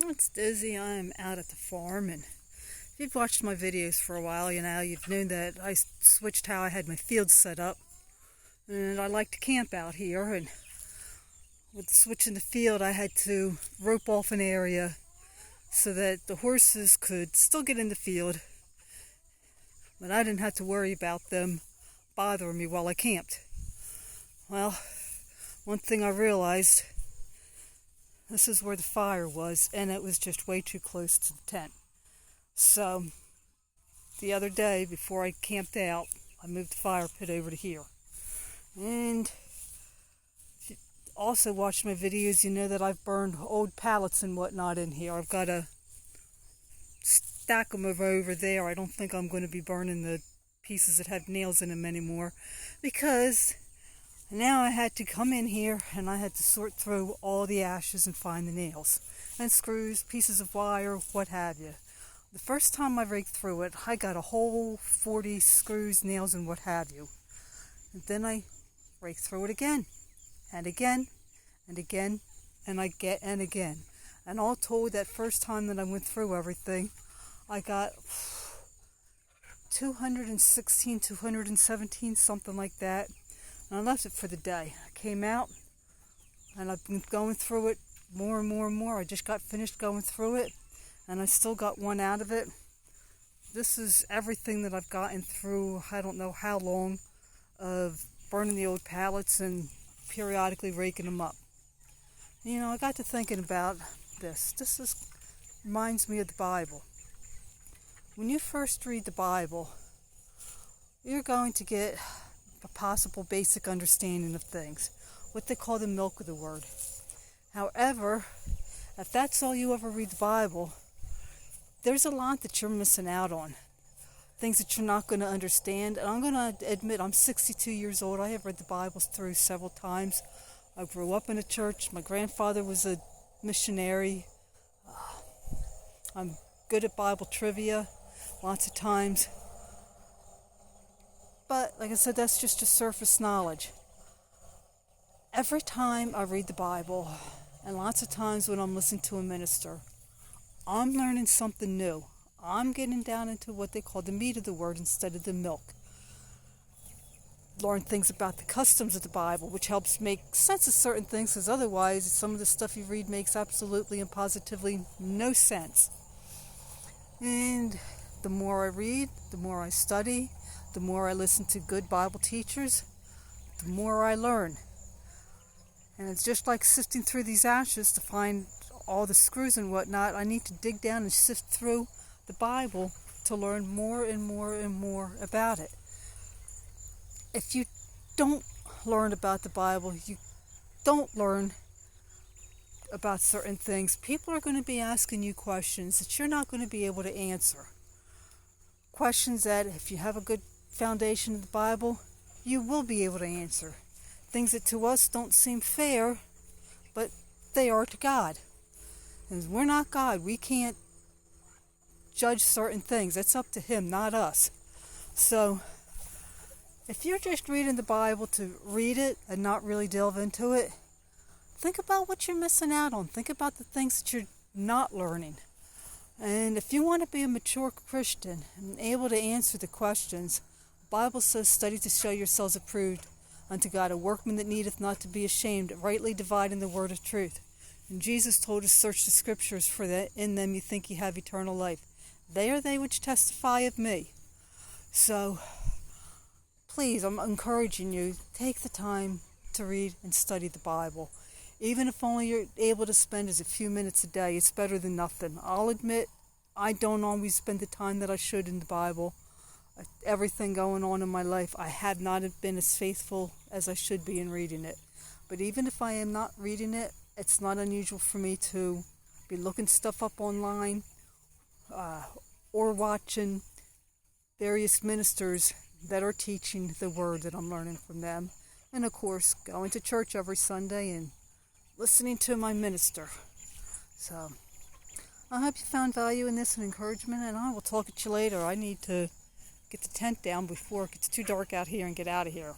It's Dizzy. I'm out at the farm, and if you've watched my videos for a while, you've known that I switched how I had my field set up, and I like to camp out here. And with switching the field, I had to rope off an area so that the horses could still get in the field, but I didn't have to worry about them bothering me while I camped. Well, one thing I realized, this is where the fire was, and it was just way too close to the tent. So the other day, before I camped out, I moved the fire pit over to here. And if you also watch my videos, you know that I've burned old pallets and whatnot in here. I've got to stack them over there. I don't think I'm going to be burning the pieces that have nails in them anymore, because now I had to come in here and I had to sort through all the ashes and find the nails and screws, pieces of wire, what have you. The first time I raked through it, I got a whole 40 screws, nails, and what have you. And then I raked through it again, and again, and again, and again. And all told, that first time that I went through everything, I got 216, 217, something like that. And I left it for the day. I came out, and I've been going through it more and more and more. I just got finished going through it, and I still got one out of it. This is everything that I've gotten through, I don't know how long, of burning the old pallets and periodically raking them up. I got to thinking about this. Reminds me of the Bible. When you first read the Bible, you're going to get a possible basic understanding of things, what they call the milk of the word. However, if that's all you ever read the Bible, there's a lot that you're missing out on, things that you're not going to understand. And I'm going to admit, I'm 62 years old. I have read the Bible through several times. I grew up in a church. My grandfather was a missionary. I'm good at Bible trivia lots of times. But like I said, that's just a surface knowledge. Every time I read the Bible, and lots of times when I'm listening to a minister, I'm learning something new. I'm getting down into what they call the meat of the word instead of the milk. Learn things about the customs of the Bible, which helps make sense of certain things, because otherwise some of the stuff you read makes absolutely and positively no sense. And the more I read, the more I study, the more I listen to good Bible teachers, the more I learn. And it's just like sifting through these ashes to find all the screws and whatnot. I need to dig down and sift through the Bible to learn more and more and more about it. If you don't learn about the Bible, you don't learn about certain things, people are going to be asking you questions that you're not going to be able to answer. Questions that, if you have a good foundation of the Bible, you will be able to answer. Things that to us don't seem fair, but they are to God. And we're not God. We can't judge certain things. It's up to Him, not us. So, if you're just reading the Bible to read it and not really delve into it, think about what you're missing out on. Think about the things that you're not learning. And if you want to be a mature Christian and able to answer the questions, the Bible says, study to show yourselves approved unto God, a workman that needeth not to be ashamed, rightly dividing the word of truth. And Jesus told us, search the scriptures, for that in them you think you have eternal life. They are they which testify of me. So, please, I'm encouraging you, take the time to read and study the Bible. Even if only you're able to spend as a few minutes a day, it's better than nothing. I'll admit, I don't always spend the time that I should in the Bible. Everything going on in my life, I have not been as faithful as I should be in reading it. But even if I am not reading it, it's not unusual for me to be looking stuff up online or watching various ministers that are teaching the word that I'm learning from them. And of course, going to church every Sunday and listening to my minister. So, I hope you found value in this and encouragement, and I will talk at you later. I need to get the tent down before it gets too dark out here and get out of here.